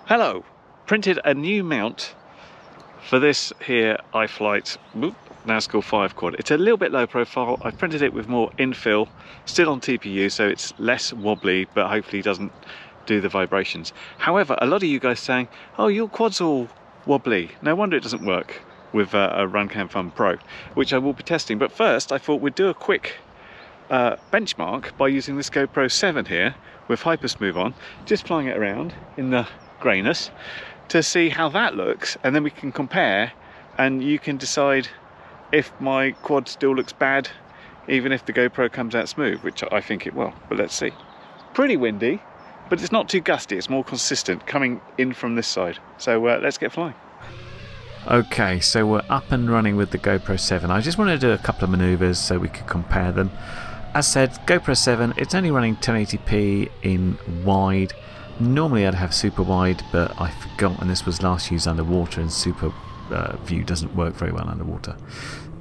Hello! Printed a new mount for this here iFlight NASCAR 5 quad. It's a little bit low profile. I've printed it with more infill, still on TPU, so it's less wobbly, but hopefully doesn't do the vibrations. However, a lot of you guys saying, oh, your quad's all wobbly. No wonder it doesn't work with a RunCam Thumb Pro, which I will be testing. But first, I thought we'd do a quick benchmark by using this GoPro 7 here with Hypersmooth on, just flying it around in the greyness to see how that looks, and then we can compare and you can decide if my quad still looks bad even if the GoPro comes out smooth, which I think it will, but let's see. Pretty windy, but it's not too gusty, it's more consistent coming in from this side. So let's get flying. Okay, so we're up and running with the GoPro 7. I just wanted to do a couple of maneuvers so we could compare them. As said, GoPro 7, it's only running 1080p in wide. Normally I'd have super wide, but I forgot, and this was last used underwater, and super view doesn't work very well underwater.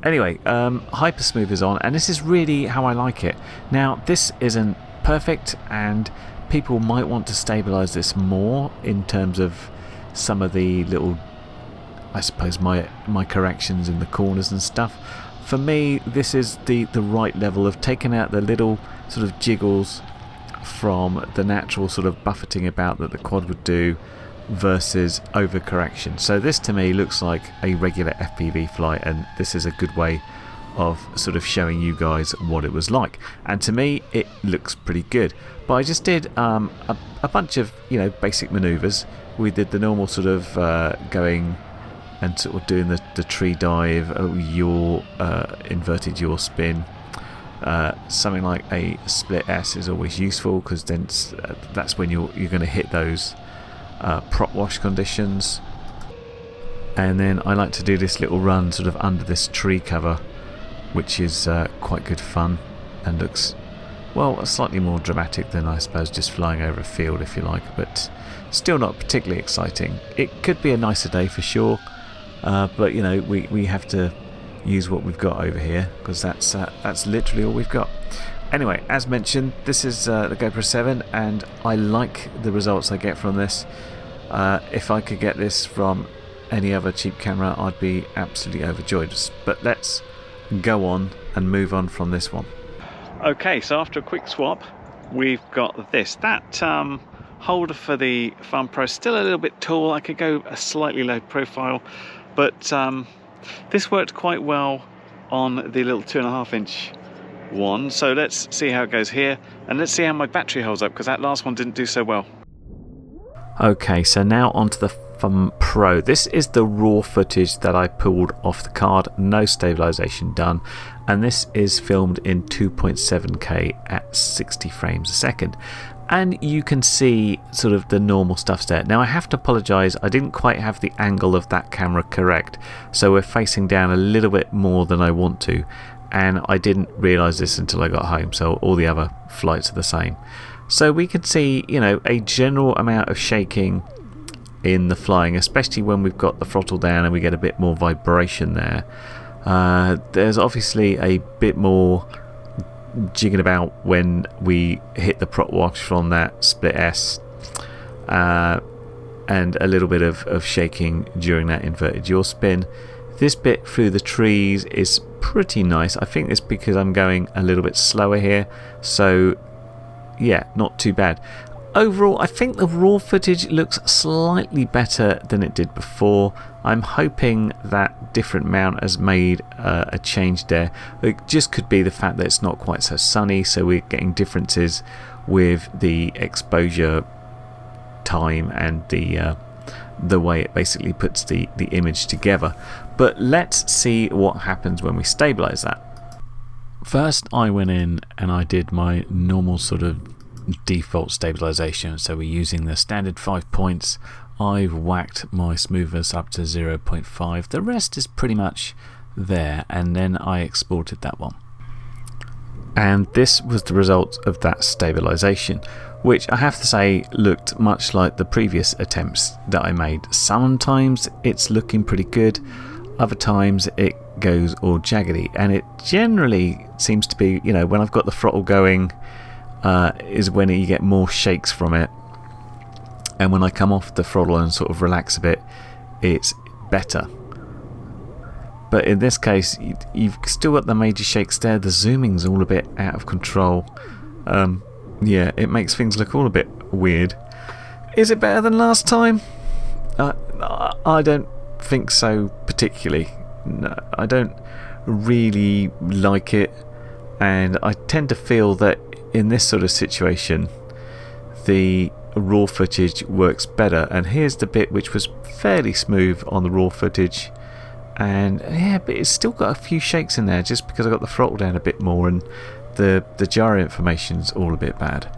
Anyway, Hypersmooth is on, and this is really how I like it. Now, this isn't perfect, and people might want to stabilize this more in terms of some of the little, I suppose, my corrections in the corners and stuff. For me, this is the right level of taking out the little sort of jiggles from the natural sort of buffeting about that the quad would do versus overcorrection. So this to me looks like a regular FPV flight, and this is a good way of sort of showing you guys what it was like. And to me, it looks pretty good. But I just did a bunch of, you know, basic maneuvers. We did the normal sort of going and sort of doing the tree dive, yaw, inverted yaw spin. Something like a split S is always useful, because then that's when you're going to hit those prop wash conditions. And then I like to do this little run sort of under this tree cover, which is quite good fun and looks, well, slightly more dramatic than, I suppose, just flying over a field, if you like, but still not particularly exciting. It could be a nicer day for sure, but you know, we have to use what we've got over here, because that's literally all we've got. Anyway, as mentioned, this is the GoPro 7, and I like the results I get from this. If I could get this from any other cheap camera, I'd be absolutely overjoyed. But let's go on and move on from this one. Okay, so after a quick swap, we've got this. That holder for the Thumb Pro is still a little bit tall. I could go a slightly low profile, but this worked quite well on the little 2.5-inch one. So let's see how it goes here, and let's see how my battery holds up, because that last one didn't do so well. Okay, so now onto the Thumb Pro. This is the raw footage that I pulled off the card, no stabilisation done, and this is filmed in 2.7K at 60 frames a second. And you can see sort of the normal stuff's there. Now I have to apologise, I didn't quite have the angle of that camera correct, so we're facing down a little bit more than I want to, and I didn't realise this until I got home, so all the other flights are the same. So we can see, you know, a general amount of shaking in the flying, especially when we've got the throttle down and we get a bit more vibration there. There's obviously a bit more jigging about when we hit the prop wash from that split S, and a little bit of shaking during that inverted yaw spin. This bit through the trees is pretty nice. I think it's because I'm going a little bit slower here, so yeah, not too bad. Overall, I think the raw footage looks slightly better than it did before. I'm hoping that different mount has made a change there. It just could be the fact that it's not quite so sunny, so we're getting differences with the exposure time and the way it basically puts the image together. But let's see what happens when we stabilize that. First, I went in and I did my normal sort of default stabilization, so we're using the standard 5 points. I've whacked my smoothness up to 0.5. The rest is pretty much there, and then I exported that one. And this was the result of that stabilization, which I have to say looked much like the previous attempts that I made. Sometimes it's looking pretty good, other times it goes all jaggedy, and it generally seems to be, you know, when I've got the throttle going is when you get more shakes from it. and when I come off the throttle and sort of relax a bit, it's better. But in this case, you've still got the major shakes there. The zooming's all a bit out of control. Yeah, it makes things look all a bit weird. Is it better than last time? I don't think so particularly. No, I don't really like it, and I tend to feel that in this sort of situation the raw footage works better. And here's the bit which was fairly smooth on the raw footage, and yeah, but it's still got a few shakes in there just because I got the throttle down a bit more, and the gyro information's all a bit bad.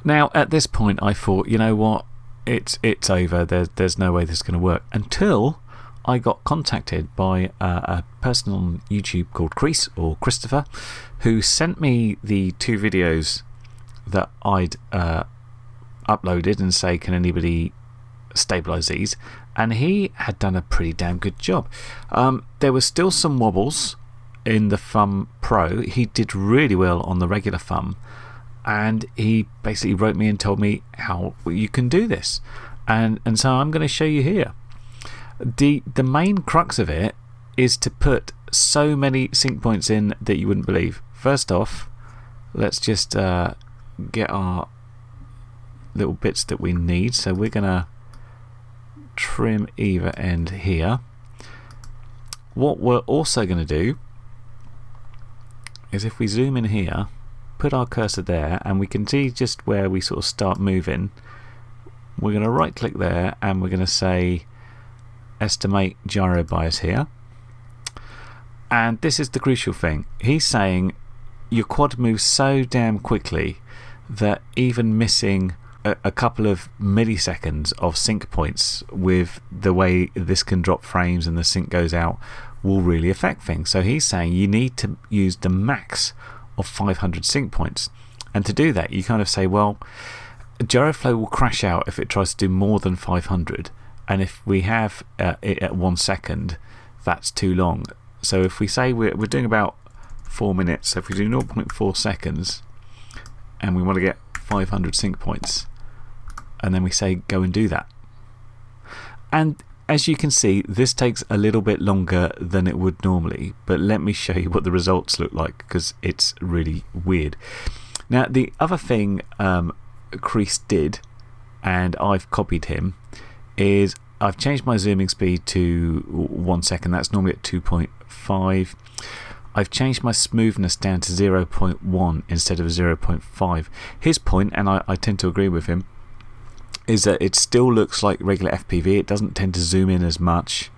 Now at this point I thought, you know what, it's over, there's no way this is going to work, until I got contacted by a person on YouTube called Chris, or Christopher, who sent me the 2 videos that I'd uploaded and say, can anybody stabilise these? And he had done a pretty damn good job. There was still some wobbles in the Thumb Pro. He did really well on the regular thumb, and he basically wrote me and told me how you can do this, and so I'm going to show you here. The main crux of it is to put so many sync points in that you wouldn't believe. First off, let's just get our little bits that we need. So we're going to trim either end here. What we're also going to do is, if we zoom in here, put our cursor there, and we can see just where we sort of start moving. We're going to right click there, and we're going to say estimate gyro bias here. And this is the crucial thing. He's saying your quad moves so damn quickly that even missing a couple of milliseconds of sync points with the way this can drop frames and the sync goes out will really affect things. So he's saying you need to use the max of 500 sync points, and to do that you kind of say, well, GyroFlow will crash out if it tries to do more than 500, and if we have it at 1 second, that's too long. So if we say we're doing about 4 minutes, so if we do 0.4 seconds and we want to get 500 sync points, and then we say go and do that, and as you can see, this takes a little bit longer than it would normally, but let me show you what the results look like, because it's really weird. Now the other thing Chris did, and I've copied him, is I've changed my zooming speed to 1 second. That's normally at 2.5. I've changed my smoothness down to 0.1 instead of 0.5. His point, and I tend to agree with him, is that it still looks like regular FPV. It doesn't tend to zoom in as much.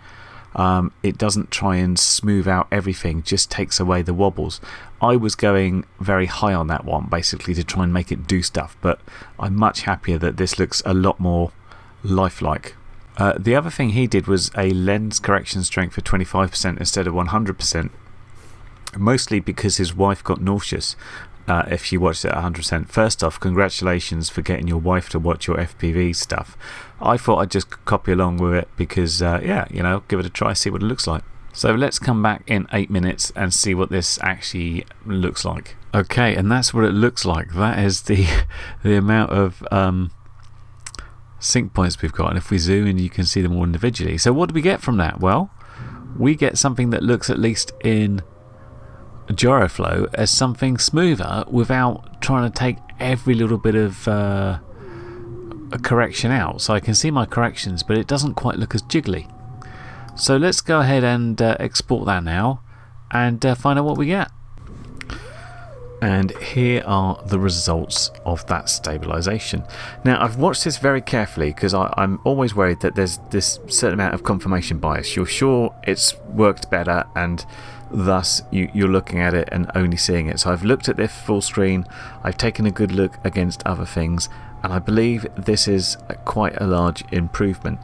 It doesn't try and smooth out everything, just takes away the wobbles. I was going very high on that one, basically to try and make it do stuff, but I'm much happier that this looks a lot more lifelike. The other thing he did was a lens correction strength for 25% instead of 100%, mostly because his wife got nauseous if she watched it at 100%. First off, congratulations for getting your wife to watch your FPV stuff. I thought I'd just copy along with it because, yeah, you know, give it a try, see what it looks like. So let's come back in 8 minutes and see what this actually looks like. Okay, and that's what it looks like. That is the amount of sync points we've got, and if we zoom in you can see them all individually. So what do we get from that? Well, we get something that looks, at least in GyroFlow, as something smoother without trying to take every little bit of a correction out. So I can see my corrections, but it doesn't quite look as jiggly. So let's go ahead and export that now and find out what we get. And here are the results of that stabilisation. Now I've watched this very carefully because I'm always worried that there's this certain amount of confirmation bias. You're sure it's worked better, and thus you're looking at it and only seeing it. So I've looked at this full screen, I've taken a good look against other things, and I believe this is quite a large improvement.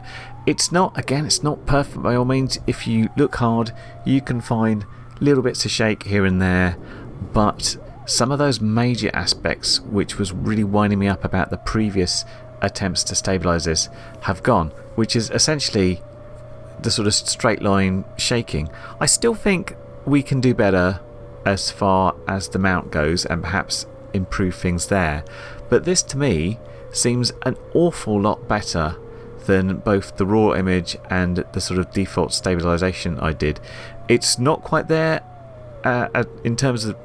It's not, again, it's not perfect by all means. If you look hard you can find little bits of shake here and there, but some of those major aspects which was really winding me up about the previous attempts to stabilise this have gone, which is essentially the sort of straight line shaking. I still think we can do better as far as the mount goes and perhaps improve things there, but this to me seems an awful lot better than both the raw image and the sort of default stabilisation I did. It's not quite there in terms of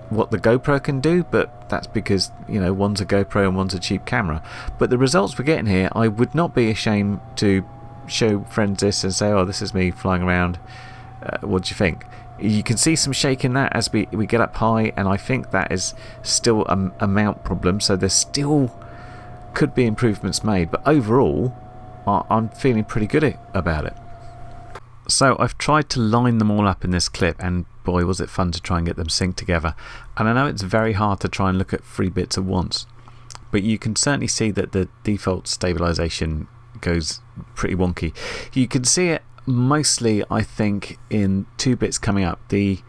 what the GoPro can do, but that's because, you know, one's a GoPro and one's a cheap camera. But the results we're getting here, I would not be ashamed to show friends this and say, oh, this is me flying around, what do you think? You can see some shake in that as we get up high, and I think that is still a mount problem, so there still could be improvements made, but overall I'm feeling pretty good about it. So I've tried to line them all up in this clip, and boy was it fun to try and get them synced together. And I know it's very hard to try and look at 3 bits at once, but you can certainly see that the default stabilisation goes pretty wonky. You can see it mostly, I think, in 2 bits coming up. The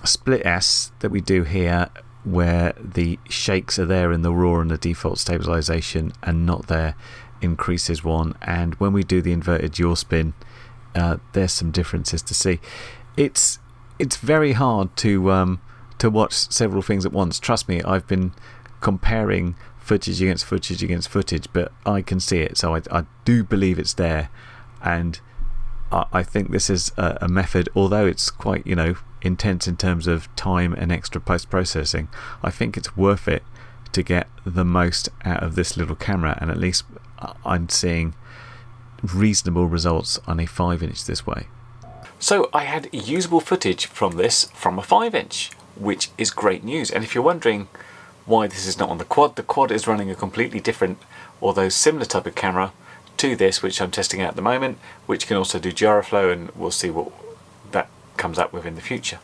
split S that we do here, where the shakes are there in the raw and the default stabilisation and not there, increases 1, and when we do the inverted yaw spin, there's some differences to see. It's very hard to watch several things at once. Trust me, I've been comparing footage against footage against footage, but I can see it, so I do believe it's there, and I think this is a method, although it's quite, you know, intense in terms of time and extra post-processing. I think it's worth it to get the most out of this little camera, and at least I'm seeing reasonable results on a 5-inch this way. So I had usable footage from this from a 5-inch, which is great news. And if you're wondering why this is not on the quad is running a completely different, although similar type of camera to this, which I'm testing out at the moment, which can also do GyroFlow, and we'll see what that comes up with in the future.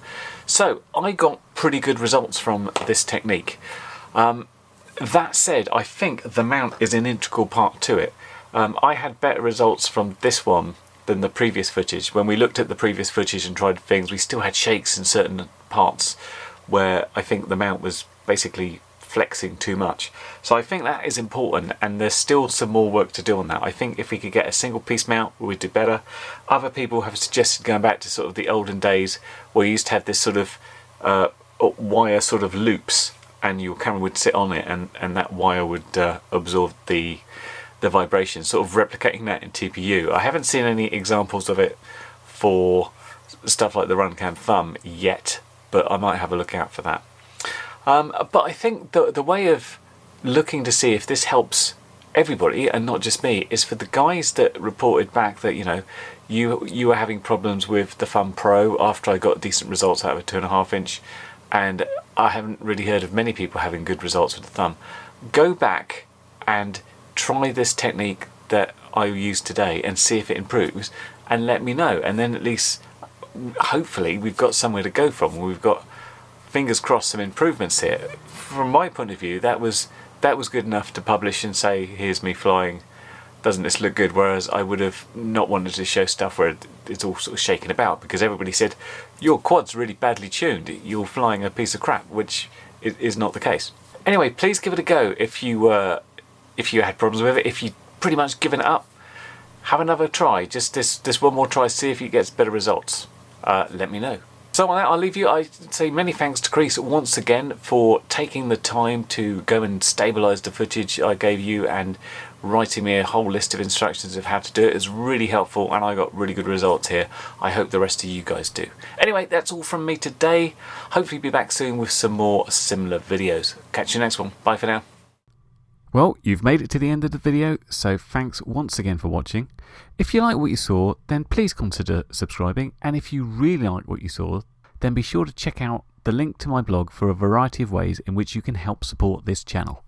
So I got pretty good results from this technique. That said, I think the mount is an integral part to it. I had better results from this one than the previous footage. When we looked at the previous footage and tried things, we still had shakes in certain parts where I think the mount was basically flexing too much. So I think that is important, and there's still some more work to do on that. I think if we could get a single piece mount, we'd do better. Other people have suggested going back to sort of the olden days where you used to have this sort of wire sort of loops, and your camera would sit on it, and that wire would absorb the vibration, sort of replicating that in TPU. I haven't seen any examples of it for stuff like the RunCam Thumb yet, but I might have a look out for that. But I think the way of looking to see if this helps everybody and not just me is for the guys that reported back that, you know, you were having problems with the Thumb Pro after I got decent results out of a 2.5-inch, and I haven't really heard of many people having good results with the Thumb. Go back and try this technique that I used today and see if it improves, and let me know, and then at least hopefully we've got somewhere to go from. We've got, fingers crossed, some improvements here. From my point of view, that was good enough to publish and say, here's me flying, doesn't this look good? Whereas I would have not wanted to show stuff where it's all sort of shaking about, because everybody said your quad's really badly tuned, you're flying a piece of crap, which is not the case. Anyway, please give it a go if you had problems with it. If you've pretty much given it up, have another try. Just this one more try, see if you get better results. Let me know. So on that, I'll leave you. I say many thanks to Chris once again for taking the time to go and stabilise the footage I gave you and writing me a whole list of instructions of how to do it. It's really helpful, and I got really good results here. I hope the rest of you guys do. Anyway, that's all from me today. Hopefully be back soon with some more similar videos. Catch you next one. Bye for now. Well, you've made it to the end of the video, so thanks once again for watching. If you like what you saw, then please consider subscribing, and if you really like what you saw, then be sure to check out the link to my blog for a variety of ways in which you can help support this channel.